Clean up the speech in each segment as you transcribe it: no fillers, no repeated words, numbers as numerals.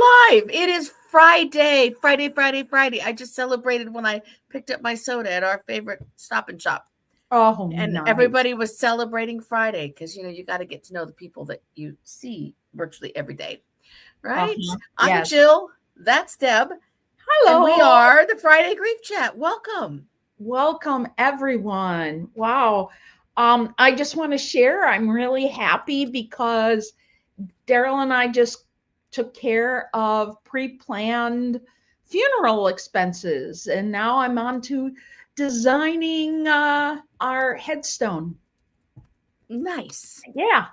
live. It is Friday. I just celebrated when I picked up my soda at our favorite Stop and Shop. Oh, And nice. everybody was celebrating Friday because, you got to get to know the people that you see virtually every day, right? I'm Yes. Jill. That's Deb. And we Hello. are the Friday Grief Chat. Welcome. Welcome, everyone. Wow. I just want to share, I'm really happy because Daryl and I just took care of pre-planned funeral expenses, and now I'm on to designing our headstone. Nice. Yeah.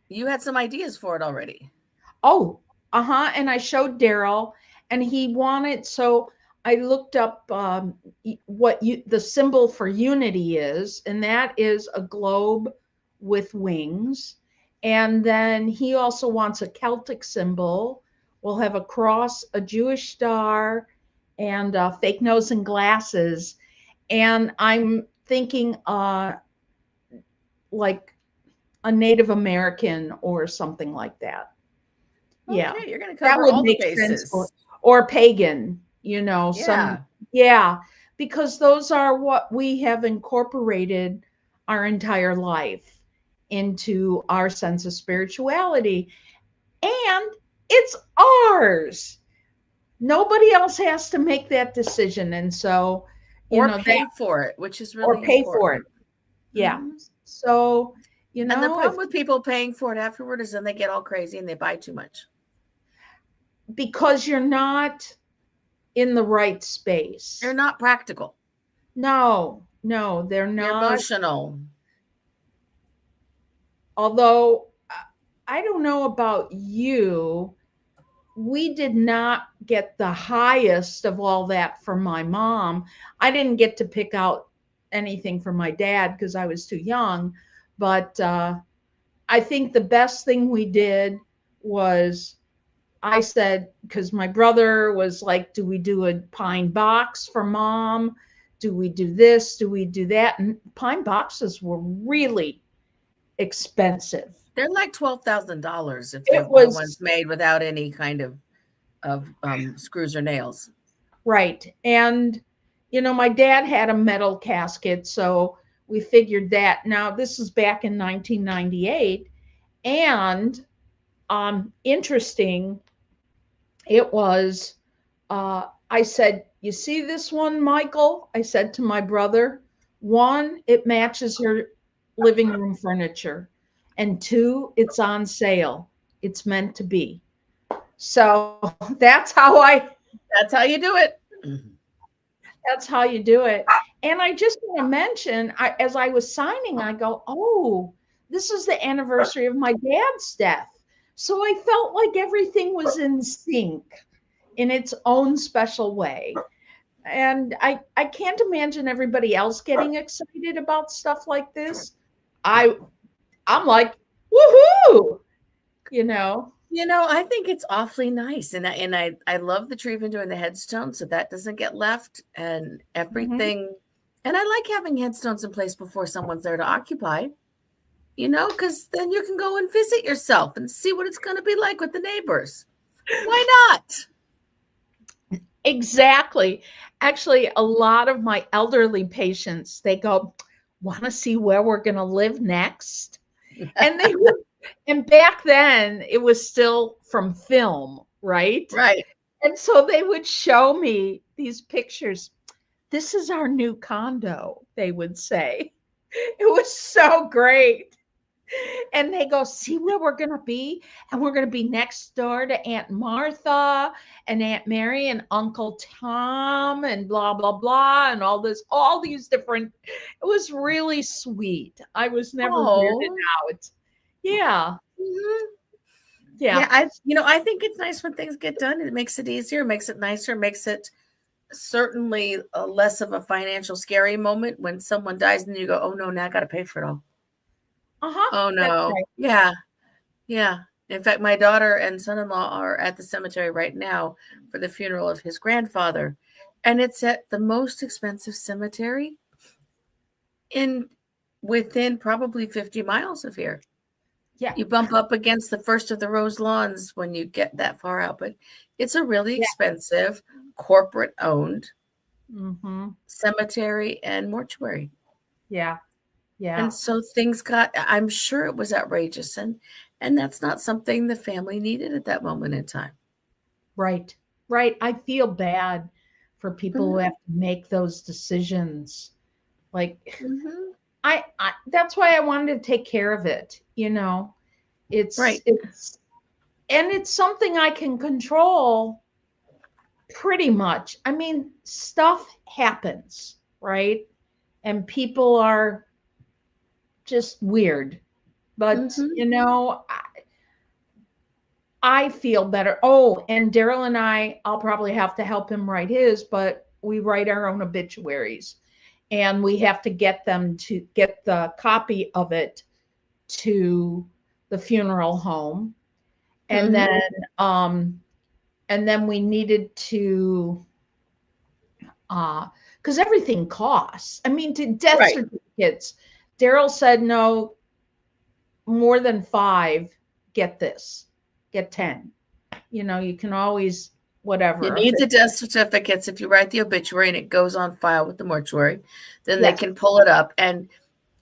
You had some ideas for it already. Oh, and I showed Daryl, and he wanted, so I looked up what the symbol for unity is, and that is a globe with wings. And then he also wants a Celtic symbol. We'll have a cross, a Jewish star, and fake nose and glasses. And I'm thinking like a Native American or something like that. Yeah, Okay, you're going to that cover would all the make sense bases. or pagan, Yeah. yeah, because those are what we have incorporated our entire life into our sense of spirituality. And it's ours. Nobody else has to make that decision. And so, Or that pay for it, which is or really pay for it. important. Yeah. Mhm. So, And the if problem with people paying for it afterward is then they get all crazy and they buy too much. because you're not in the right space. They're not practical. No, they're They're not. emotional. Although I don't know about you, we did not get the highest of all that from my mom. I didn't get to pick out anything from my dad because I was too young. But I think the best thing we did was I said, because my brother was like, do we do a pine box for mom? Do we do this? Do we do that? And pine boxes were really expensive. They're like $12,000 if they're It the ones was made without any kind of screws or nails. right. And, my dad had a metal casket. So we figured that. Now, this is back in 1998. And interesting, it was, I said, you see this one, Michael? I said to my brother, one, it matches your living room furniture. And two, it's on sale. It's meant to be. So That's how you do it. that's how you do it. And I just want to mention, as I was signing, I go, oh, this is the anniversary of my dad's death. So I felt like everything was in sync in its own special way. And I can't imagine everybody else getting excited about stuff like this. I'm like, woohoo, you know. I think it's awfully nice, and I love that you're even doing the headstone, so that doesn't get left, and Mhm. everything. And I like having headstones in place before someone's there to occupy. Because then you can go and visit yourself and see what it's going to be like with the neighbors. Why not? Exactly. Actually, a lot of my elderly patients, they go, want to see where we're going to live next? And they would, and back then it was still from film, right? Right. And so they would show me these pictures. This is our new condo, they would say. It was so great. And they go, see where we're going to be? And we're going to be next door to Aunt Martha and Aunt Mary and Uncle Tom and blah, blah, blah. And all these different, it was really sweet. I was never weirded Oh. out. Yeah. Mhm. Yeah. Yeah, I think it's nice when things get done. It makes it easier, makes it nicer, makes it certainly less of a financial scary moment when someone dies and you go, oh no, now I got to pay for it all. Uh-huh. Oh That's no. right. Yeah. Yeah. In fact, my daughter and son-in-law are at the cemetery right now for the funeral of his grandfather. And it's at the most expensive cemetery within probably 50 miles of here. Yeah. You bump up against the first of the rose lawns when you get that far out, but it's a really Yeah. expensive, corporate owned Mm-hmm. cemetery and mortuary. Yeah. Yeah. And so I'm sure it was outrageous. And that's not something the family needed at that moment in time. Right. Right. I feel bad for people who Mhm, have to make those decisions. Like mhm. I that's why I wanted to take care of it, you know. Right. It's and it's something I can control pretty much. I mean, stuff happens, right? And people are just weird. But, Mhm. I feel better. Oh, and Daryl and I'll probably have to help him write his, but we write our own obituaries. And we have to get them to get the copy of it to the funeral home. And Mhm. um then we needed to because everything costs. I mean, to death Right. certificates, Daryl said no more than 5, get this, get 10. You can always You whatever. need the death certificates if you write the obituary and it goes on file with the mortuary, then they Yes. can pull it up. And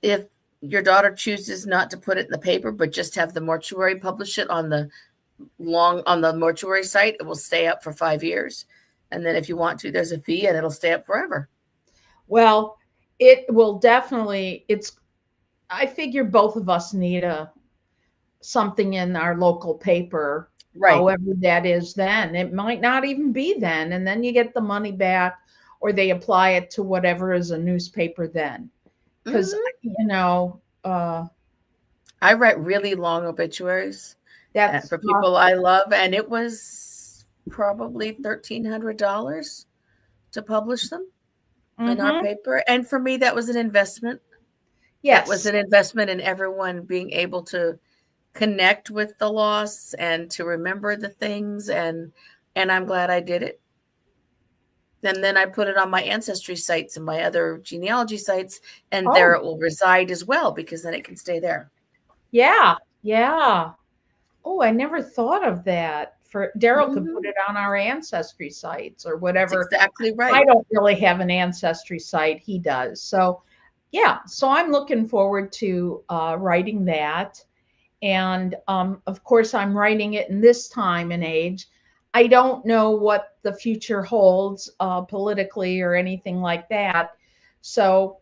if your daughter chooses not to put it in the paper, but just have the mortuary publish it on the mortuary site, it will stay up for 5 years. And then if you want to, there's a fee and it'll stay up forever. Well, it will definitely. I figure both of us need a something in our local paper, Right. however that is then. It might not even be then, and then you get the money back, or they apply it to whatever is a newspaper then. Because, Mhm. I write really long obituaries that's for people I love, and it was probably $1,300 to publish them in our mm-hmm. paper. And for me, that was an investment. That was Yes. an investment in everyone being able to connect with the loss and to remember the things, and I'm glad I did it. And then I put it on my ancestry sites and my other genealogy sites, and there Oh, it will reside as well because then it can stay there. yeah. Yeah. Oh, I never thought of that. For Daryl could put Mhm. it on our ancestry sites or That's whatever. exactly I right. don't really have an ancestry site. He does. So, yeah. So I'm looking forward to writing that. And of course, I'm writing it in this time and age. I don't know what the future holds politically or anything like that. So,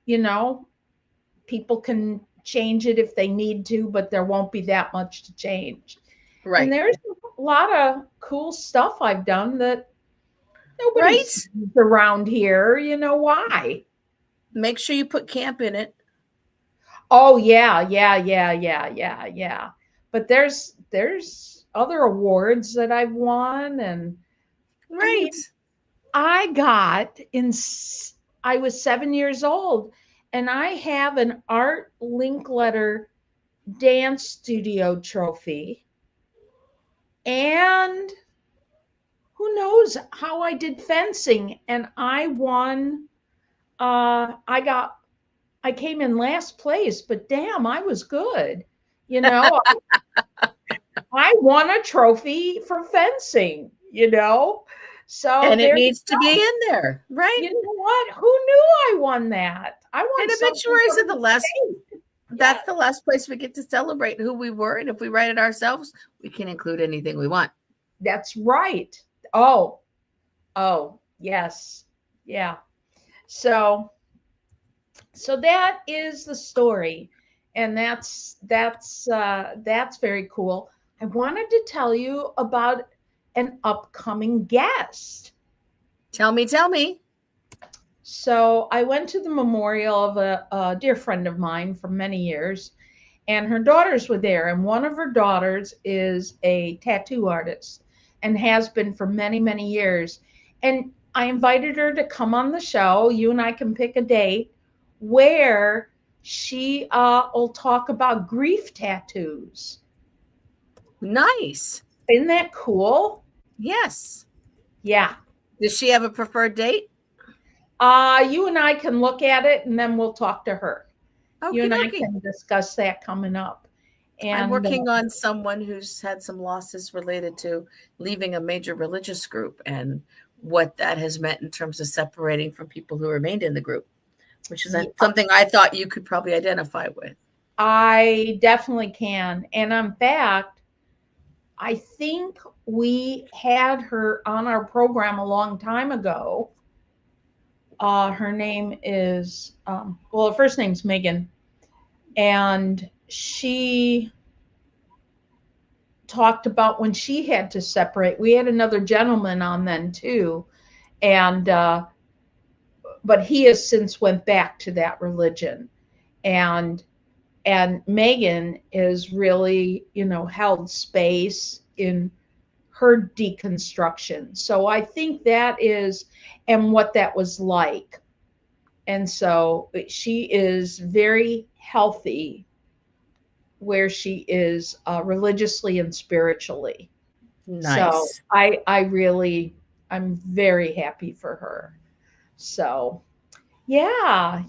you know, people can change it if they need to, but there won't be that much to change. And Right. there's a lot of cool stuff I've done that nobody Right? sees around here. You know why? Make sure you put camp in it. Oh yeah, yeah, yeah, yeah, yeah, yeah. But there's other awards that I've won, and I mean, Right. I got in I was 7 years old, and I have an Art Linkletter dance studio trophy, and who knows how I did fencing, and I won. I came in last place, but damn, I was good. You know, I won a trophy for fencing, So And it there you needs to be go. in there. Right. You know what? Who knew I won that? I And won something obituaries from are the the last state. that's Yes, the last place we get to celebrate who we were. And if we write it ourselves, we can include anything we want. that's right. Oh, oh, yes. Yeah. So that is the story. And that's very cool. I wanted to tell you about an upcoming guest. Tell me, tell me. So I went to the memorial of a dear friend of mine for many years, and her daughters were there. And one of her daughters is a tattoo artist and has been for many, many years. And I invited her to come on the show. You and I can pick a date where she will talk about grief tattoos. Nice. Isn't that cool? Yes. Yeah. Does she have a preferred date? You and I can look at it and then we'll talk to her. You Okie and I dokie. can discuss that coming up. I'm And working on someone who's had some losses related to leaving a major religious group and what that has meant in terms of separating from people who remained in the group, which is something I thought you could probably identify with. I definitely can. And in fact, I think we had her on our program a long time ago. Her name is, well, her first name's Megan. And she talked about when she had to separate. We had another gentleman on then too. And, but he has since went back to that religion. And Megan is really, held space in her deconstruction. So I think that is, and what that was like. And so she is very healthy where she is religiously and spiritually. So Nice. I'm very happy for her. So yeah,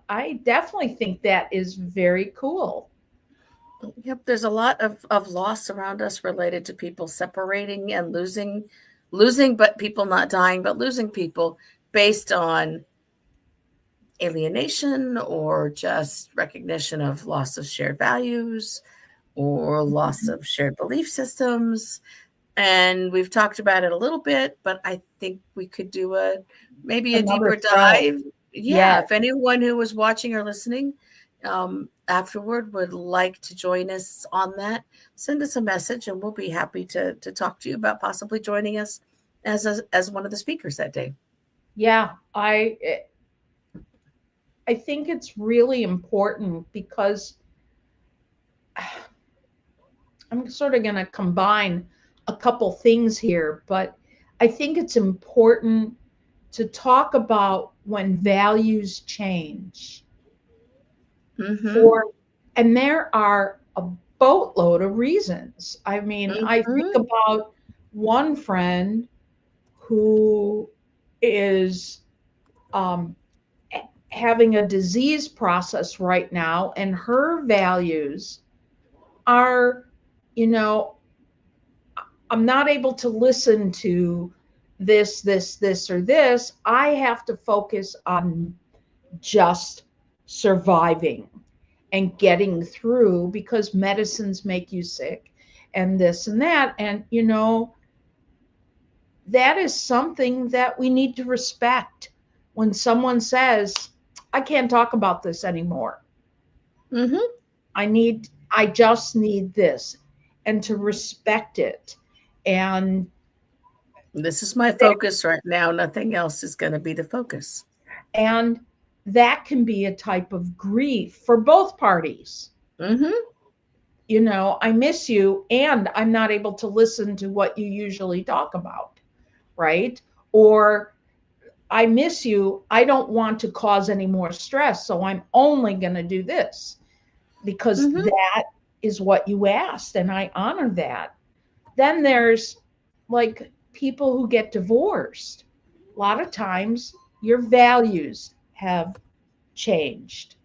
I definitely think that is very cool. Yep, there's a lot of loss around us related to people separating and losing, but people not dying, but losing people based on alienation or just recognition of loss of shared values or loss Mhm. of shared belief systems. And we've talked about it a little bit, but I think we could do maybe a Another deeper show. dive. Yeah, Yes. if anyone who was watching or listening afterward would like to join us on that, send us a message and we'll be happy to talk to you about possibly joining us as one of the speakers that day. Yeah, I think it's really important because I'm sort of going to combine a couple things here, but I think it's important to talk about when values change. Mm-hmm. For and there are a boatload of reasons. I mean, I think Mm-hmm. about one friend who is um, having a disease process right now, and her values are, you know, I'm not able to listen to this, or this. I have to focus on just surviving and getting through because medicines make you sick and this and that. And, that is something that we need to respect when someone says, I can't talk about this anymore. Mm-hmm. I just need this, and to respect it. And This is my focus right now. Nothing else is going to be the focus. and that can be a type of grief for both parties. Mm-hmm. I miss you and I'm not able to listen to what you usually talk about, right? Or I miss you, I don't want to cause any more stress, so I'm only going to do this because Mm-hmm. that is what you asked and I honor that. Then there's like people who get divorced. A lot of times your values have changed.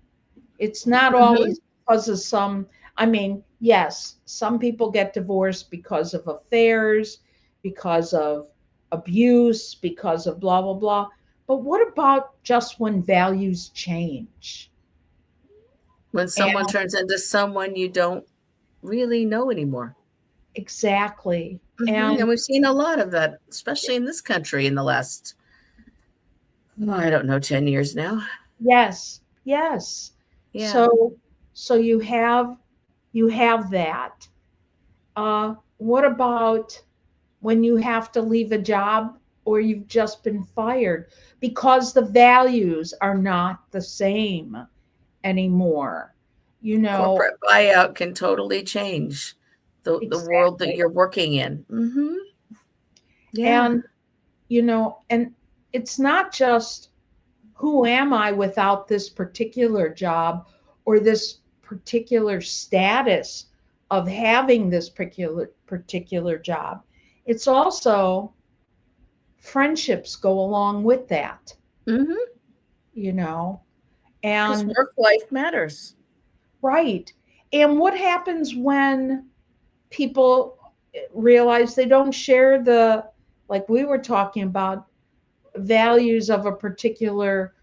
It's not Mm-hmm. always because of I mean, yes, some people get divorced because of affairs, because of abuse, because of blah, blah, blah. But what about just when values change? When And someone turns into someone you don't really know anymore. exactly. Mm-hmm. And And we've seen a lot of that, especially in this country in the last, I don't know, 10 years now. yes, yes. Yeah. So you have that. What about when you have to leave a job or you've just been fired because the values are not the same anymore? You know, Corporate buyout can totally change the world that exactly. you're working in. Mm-hmm. Yeah. And, and it's not just who am I without this particular job or this particular status of having this particular job. It's also friendships go along with that, Mm-hmm. you know Because and work life matters. right. And what happens when people realize they don't share the, like we were talking about, values of a particular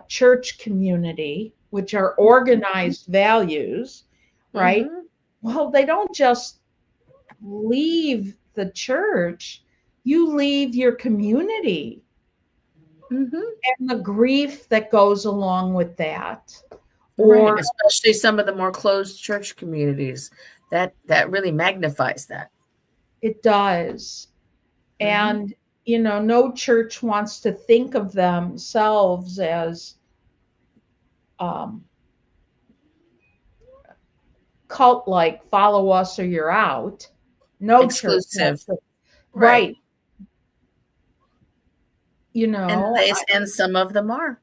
church community, which are organized values, right? Mm-hmm. Well, they don't just leave the church, you leave your community Mm-hmm. and the grief that goes along with that. Right. Or Especially some of the more closed church communities. That really magnifies that. it does. Mm-hmm. And, no church wants to think of themselves as um, cult like, follow us or you're out. No church Exclusive. wants to, Right. right. And and some of them are.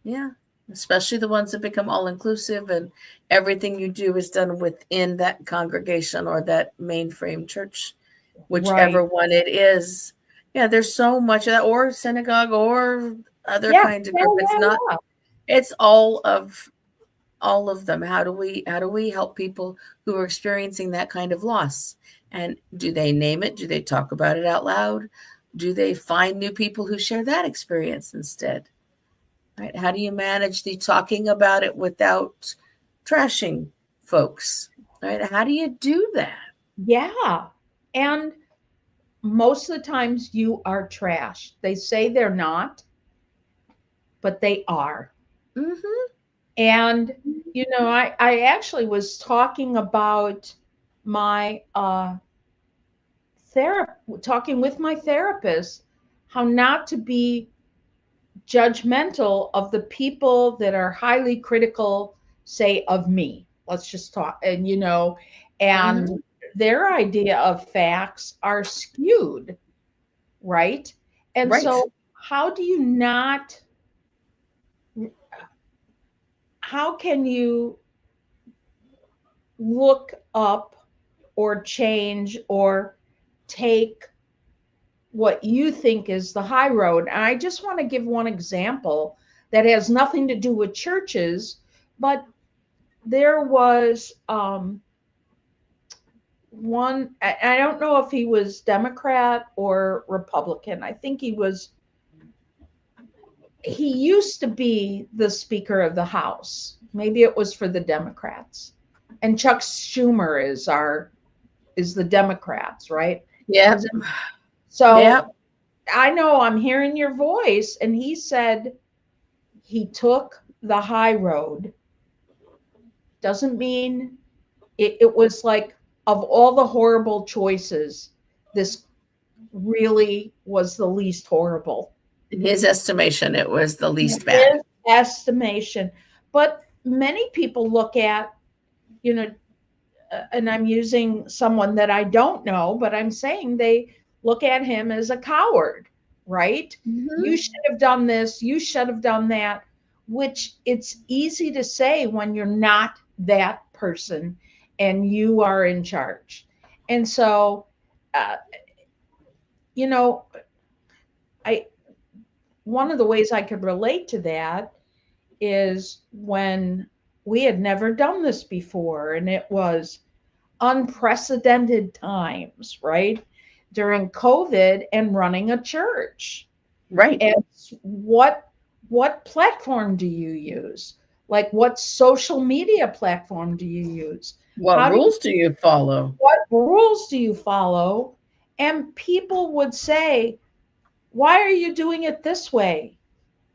Yeah. Especially the ones that become all inclusive and everything you do is done within that congregation or that mainframe church, Right. whichever one it is. Yeah, there's so much of that, or synagogue or other Yeah, kinds of yeah, group. It's yeah, not, yeah. it's all of them. How do we help people who are experiencing that kind of loss? And do they name it? Do they talk about it out loud? Do they find new people who share that experience instead? Right? How do you manage the talking about it without trashing folks? Right? How do you do that? Yeah. And most of the times you are trashed. They say they're not, but they are. Mm-hmm. And, I actually was talking about my talking with my therapist, how not to be judgmental of the people that are highly critical, say, of me. Let's just talk. And, and Mm-hmm. their idea of facts are skewed, right? And Right. so, how do you not, how can you look up or change or take what you think is the high road? And I just want to give one example that has nothing to do with churches, but there was one, I don't know if he was Democrat or Republican. I think he used to be the Speaker of the House. Maybe it was for the Democrats. And Chuck Schumer is the Democrats, right? Yep. So Yep. I know I'm hearing your voice, and he said he took the high road. Doesn't mean it was like, of all the horrible choices, this really was the least horrible. In his estimation, it was the In least bad. his estimation. But many people look at, you know, and I'm using someone that I don't know, but I'm saying they look at him as a coward, right? You Mm-hmm. should have done this, you should have done that, which it's easy to say when you're not that person and you are in charge. And so, uh, you know, I one of the ways I could relate to that is when we had never done this before and it was unprecedented times, right? During COVID and running a church. Right. And what platform do you use? Like what social media platform do you use? What How do you rules do you follow? What rules do you follow? And people would say, "Why are you doing it this way?"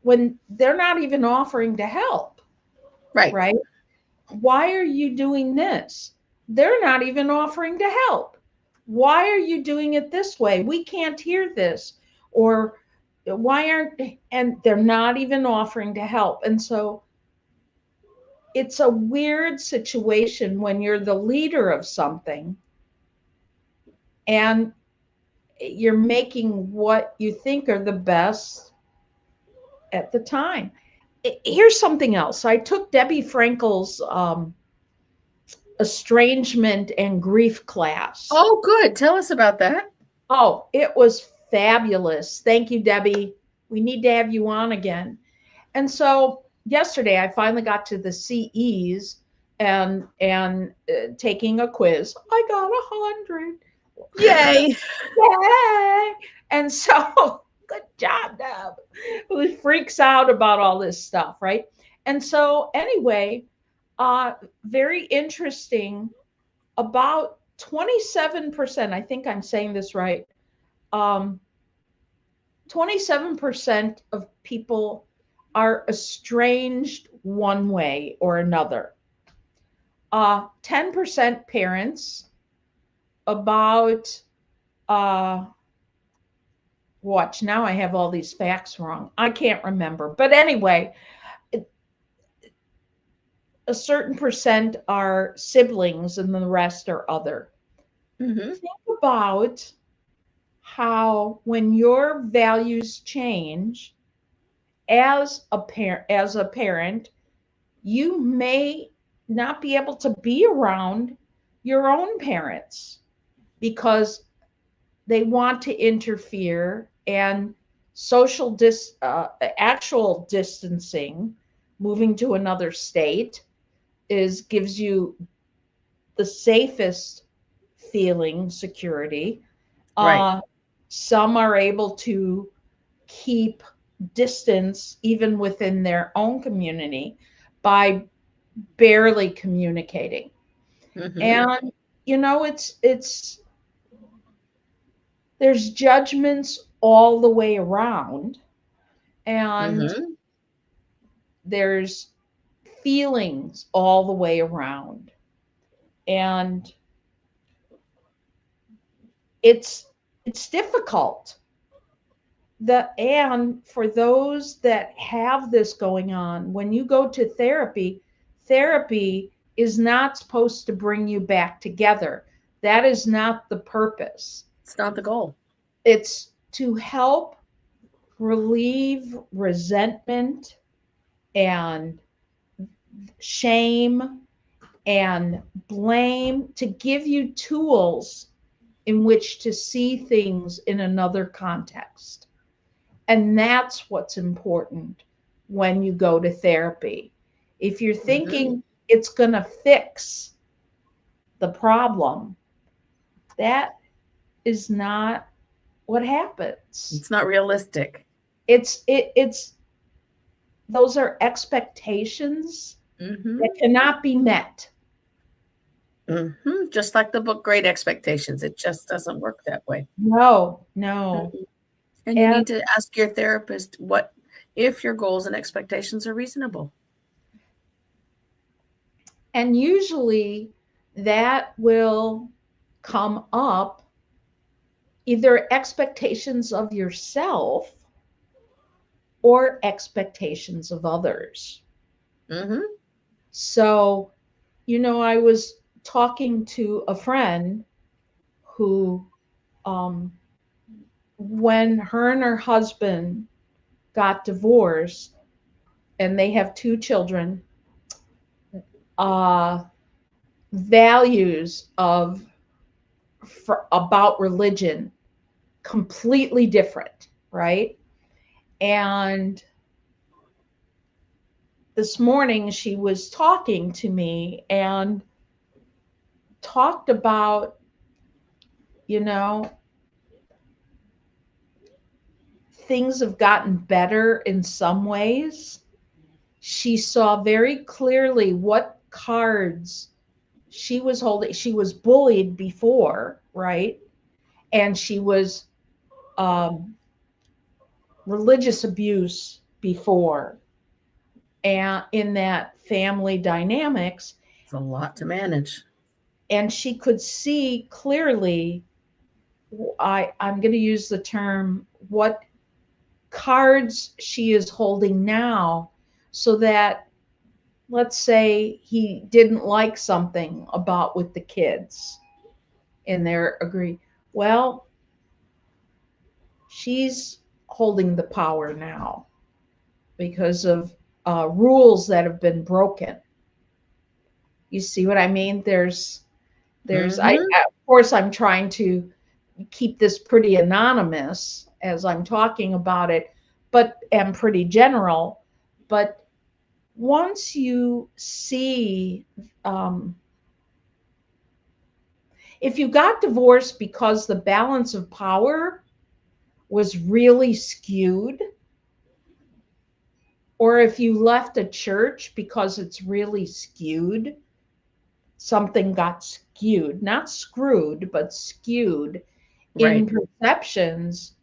when they're not even offering to help, Right. right? Why are you doing this? They're not even offering to help. Why are you doing it this way? We can't hear this. Or why aren't, and they're not even offering to help. And so it's a weird situation when you're the leader of something and you're making what you think are the best at the time. Here's something else. I took Debbie Frankel's estrangement and grief class. Oh, good. Tell us about that. Oh, it was fabulous. Thank you, Debbie. We need to have you on again. And so yesterday I finally got to the CEs and taking a quiz. I got 100. Yay. Yay! And so, good job, Deb. Who freaks out about all this stuff, right? And so, anyway, very interesting. About 27%, I think I'm saying this right. 27% of people are estranged one way or another. 10% parents, about watch, now I have all these facts wrong. I can't remember. But anyway, a certain percent are siblings and the rest are other. Mm-hmm. Think about how when your values change as a parent, you may not be able to be around your own parents because they want to interfere, and actual distancing, moving to another state, gives you the safest feeling, security. Right. Some are able to keep distance even within their own community by barely communicating. Mm-hmm. And it's there's judgments all the way around, and Mm-hmm. there's feelings all the way around, and it's difficult. And for those that have this going on, when you go to therapy is not supposed to bring you back together. That is not the purpose. It's not the goal. It's to help relieve resentment and shame and blame, to give you tools in which to see things in another context. And that's what's important when you go to therapy. If you're Mm-hmm. thinking it's going to fix the problem, that is not what happens. It's not realistic. It's those are expectations Mm-hmm. that cannot be met. Mm-hmm. Just like the book Great Expectations, it just doesn't work that way. No. Mhm. And you And need to ask your therapist what if your goals and expectations are reasonable. and usually that will come up, either expectations of yourself or expectations of others. Mm-hmm. So, I was talking to a friend who, when her and her husband got divorced and they have two children, uh, values about religion completely different, right? And this morning she was talking to me and talked about, you know, things have gotten better in some ways. She saw very clearly what cards she was holding. She was bullied before, right? And she was um, religious abuse before, and in that family dynamics. It's a lot to manage. And she could see clearly, I'm going to use the term, what cards she is holding now, so that, let's say he didn't like something about with the kids in their agree, well, she's holding the power now because of rules that have been broken. You see what I mean? Mm-hmm. Of course, I'm trying to keep this pretty anonymous as I'm talking about it, but am pretty general. But once you see, if you got divorced because the balance of power was really skewed, or if you left a church because it's really skewed, something got skewed, not screwed, but skewed in Right. perceptions,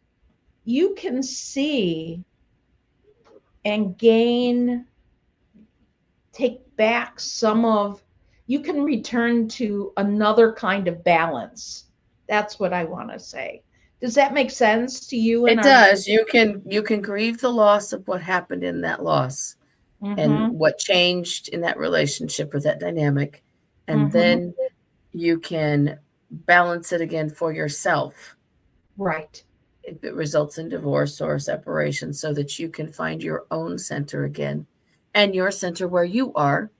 you can see and gain, take back some of, you can return to another kind of balance. That's what I want to say. Does that make sense to you and It our? does. You can grieve the loss of what happened in that loss and Mm-hmm. what changed in that relationship or that dynamic. And Mm-hmm. then you can balance it again for yourself Right. if it results in divorce or separation so that you can find your own center again and your center where you are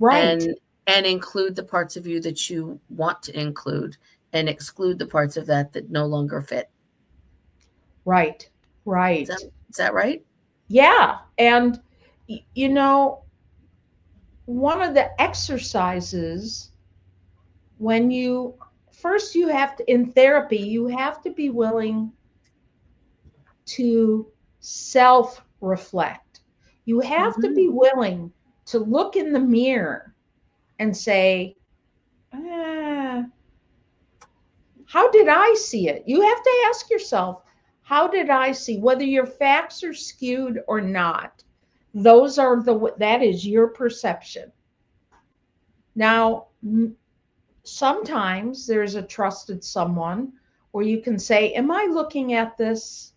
Right. and include the parts of you that you want to include and exclude the parts of that that no longer fit. Right. Is that, Right. is that right? Yeah. And, you know, one of the exercises, when you first, you have to, in therapy, you have to be willing to self reflect. You have to Mm-hmm. be willing to look in the mirror and say, "Ah, how did I see it?" You have to ask yourself, how did I see, whether your facts are skewed or not? Those are that is your perception. Now, sometimes there's a trusted someone where you can say, am I looking at this?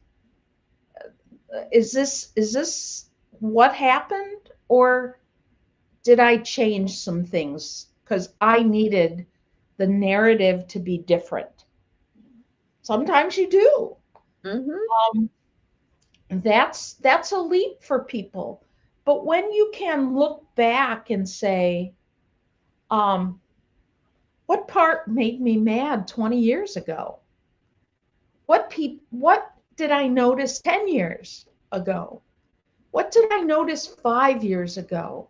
Is this what happened? Or did I change some things because I needed the narrative to be different? Sometimes you do. Mm-hmm. Um, that's a leap for people. But when you can look back and say, um, what part made me mad 20 years ago? What did I notice 10 years ago? What did I notice 5 years ago?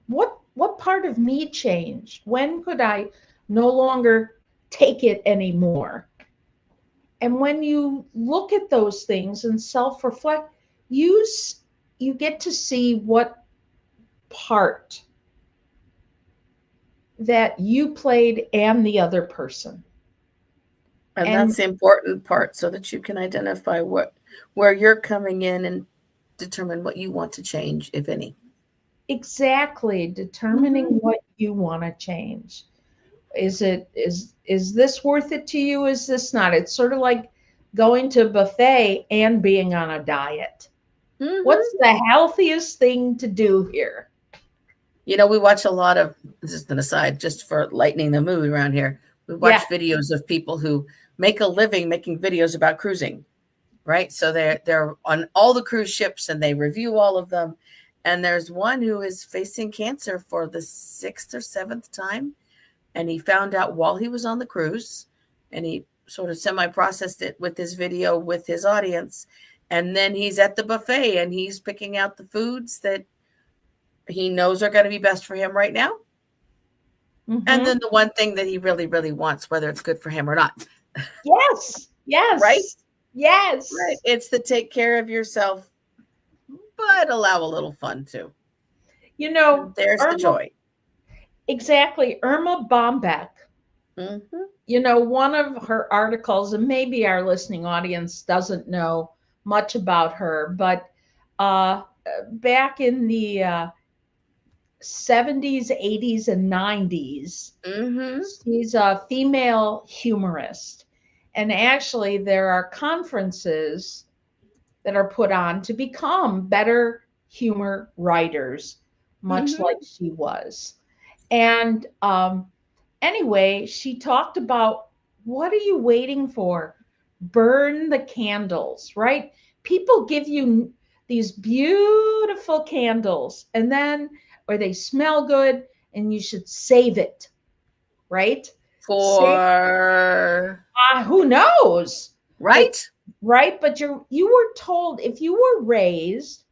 What part of me changed? When could I no longer take it anymore? And when you look at those things and self-reflect, you you get to see what part that you played and the other person. And And that's the important part so that you can identify where you're coming in and determine what you want to change, if any. exactly determining Mm-hmm. what you want to change. Is this worth it to you? Is this not? It's sort of like going to a buffet and being on a diet. What's Mm-hmm. the healthiest thing to do here? We watch a lot of, this is an aside, just for lightening the mood around here. We Yeah. watch videos of people who make a living making videos about cruising, right? So they're on all the cruise ships and they review all of them. And there's one who is facing cancer for the sixth or seventh time. And he found out while he was on the cruise, and he sort of semi-processed it with his video with his audience. And then he's at the buffet and he's picking out the foods that he knows are going to be best for him right now. And Mm-hmm. then the one thing that he really, really wants, whether it's good for him or not. Yes. Right? Yes. Right. Yes. It's to take care of yourself, but allow a little fun too. You know, And there's the Irma, joy. exactly. Irma Bombeck, Mm-hmm. one of her articles, and maybe our listening audience doesn't know much about her, but uh, back in the 70s, 80s, and 90s, Mm-hmm. she's a female humorist. And actually, there are conferences that are put on to become better humor writers, much Mm-hmm. like she was. And anyway, she talked about, what are you waiting for? Burn the candles, right? People give you these beautiful candles, and then, or they smell good, and you should save it, right? Save, For who knows? But right. right, but you were told, if you were raised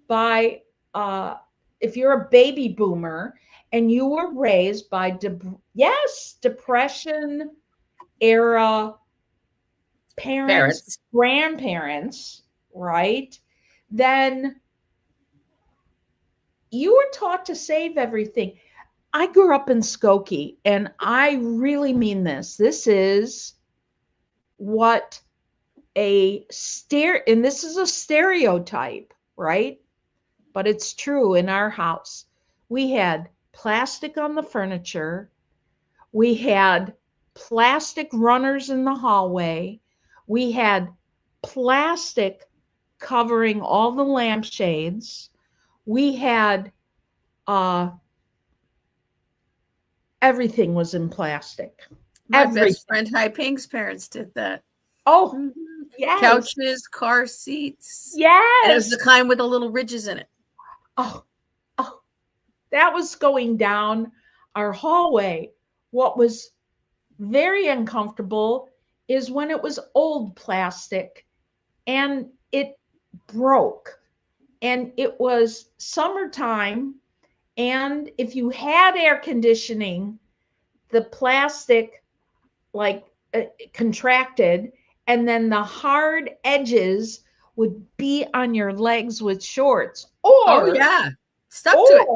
by if you're a baby boomer and you were raised by depression era parents, grandparents, right? Then you were taught to save everything. I grew up in Skokie, and I really mean this. This is what and this is a stereotype, right? But it's true in our house. We had plastic on the furniture. We had plastic runners in the hallway. We had plastic covering all the lampshades. We had everything was in plastic. My best friend High Pink's parents did that. Oh, yes. Couches, car seats. Yes. And it was the kind with the little ridges in it. Oh, that was going down our hallway. What was very uncomfortable is when it was old plastic and it broke. And it was summertime. And if you had air conditioning, the plastic contracted, and then the hard edges would be on your legs with shorts. Or stuck to it.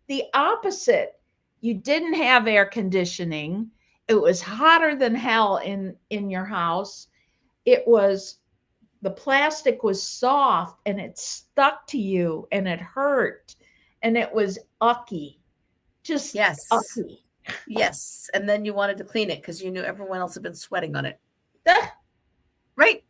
The opposite. You didn't have air conditioning. It was hotter than hell in your house. The plastic was soft and it stuck to you and it hurt and it was ucky. Just ucky. Yes. And then you wanted to clean it because you knew everyone else had been sweating on it. Right?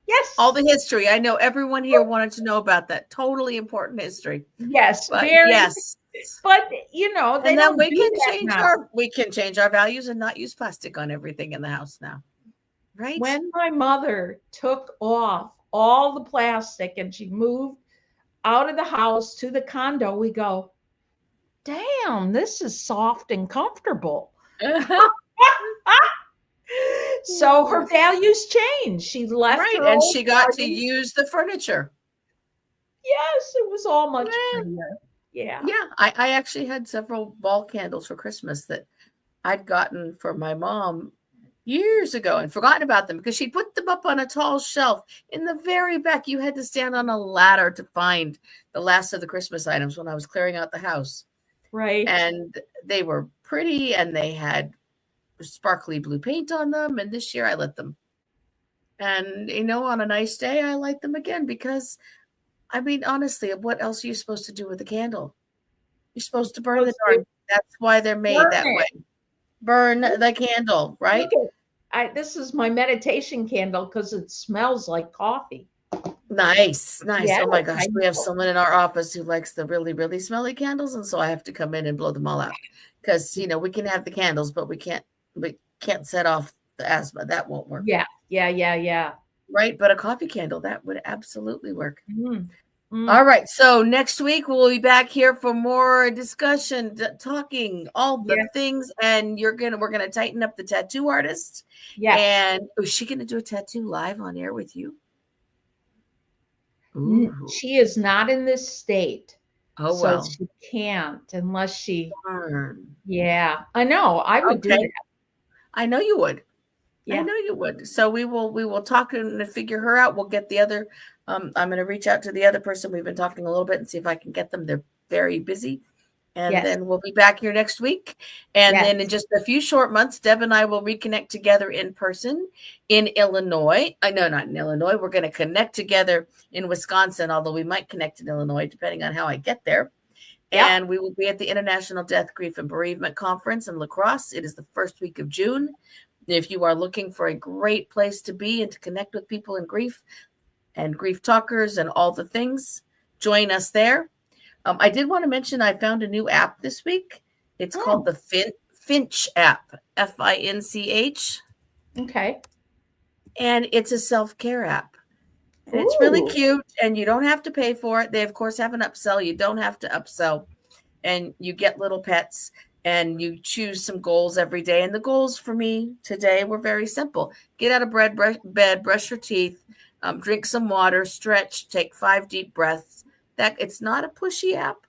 Yes. All the history. I know everyone here wanted to know about that. Totally important history. Yes. But yes. But they don't we can change our values and not use plastic on everything in the house now. Right? When my mother took off all the plastic and she moved out of the house to the condo, we go, damn, this is soft and comfortable. So her values changed. She left and she got to use the furniture. Yes, it was all much prettier. Yeah. Yeah. I actually had several ball candles for Christmas that I'd gotten for my mom years ago and forgotten about them because she put them up on a tall shelf in the very back. You had to stand on a ladder to find the last of the Christmas items when I was clearing out the house. Right. And they were pretty and they had sparkly blue paint on them. And this year I lit them. And, on a nice day, I light them again because, honestly, what else are you supposed to do with a candle? You're supposed to burn the darn. That's why they're made that way. Burn the candle, right? This is my meditation candle because it smells like coffee. Nice. Yeah, oh my gosh, we have someone in our office who likes the really, really smelly candles, and so I have to come in and blow them all out because we can have the candles, but we can't set off the asthma. That won't work. Yeah. Right, but a coffee candle that would absolutely work. All right. So next week we'll be back here for more discussion, talking all the things, and we're gonna tighten up the tattoo artist. Yeah. And is she gonna do a tattoo live on air with you? Ooh. She is not in this state. Oh, so well. She can't unless she. Yeah, I know. I would do that. I know you would. Yeah. I know you would. So we will talk and figure her out. We'll get the other. I'm going to reach out to the other person. We've been talking a little bit and see if I can get them. They're very busy. And then we'll be back here next week. And then in just a few short months, Deb and I will reconnect together in person in Illinois. No, not in Illinois. We're going to connect together in Wisconsin, although we might connect in Illinois, depending on how I get there. Yep. And we will be at the International Death, Grief, and Bereavement Conference in La Crosse. It is the first week of June. If you are looking for a great place to be and to connect with people in grief and grief talkers and all the things, join us there. I did want to mention I found a new app this week. It's called the Finch app, Finch. Okay. And it's a self-care app. And it's really cute, and you don't have to pay for it. They, of course, have an upsell. You don't have to upsell. And you get little pets, and you choose some goals every day. And the goals for me today were very simple. Get out of bed, brush your teeth, drink some water, stretch, take 5 deep breaths. that it's not a pushy app,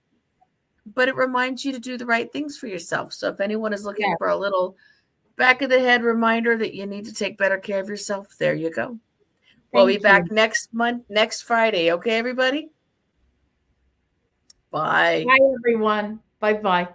but it reminds you to do the right things for yourself. So if anyone is looking Yeah. for a little back of the head reminder that you need to take better care of yourself, there you go. We'll be back next Friday. Okay, everybody? Bye. Bye, everyone. Bye-bye.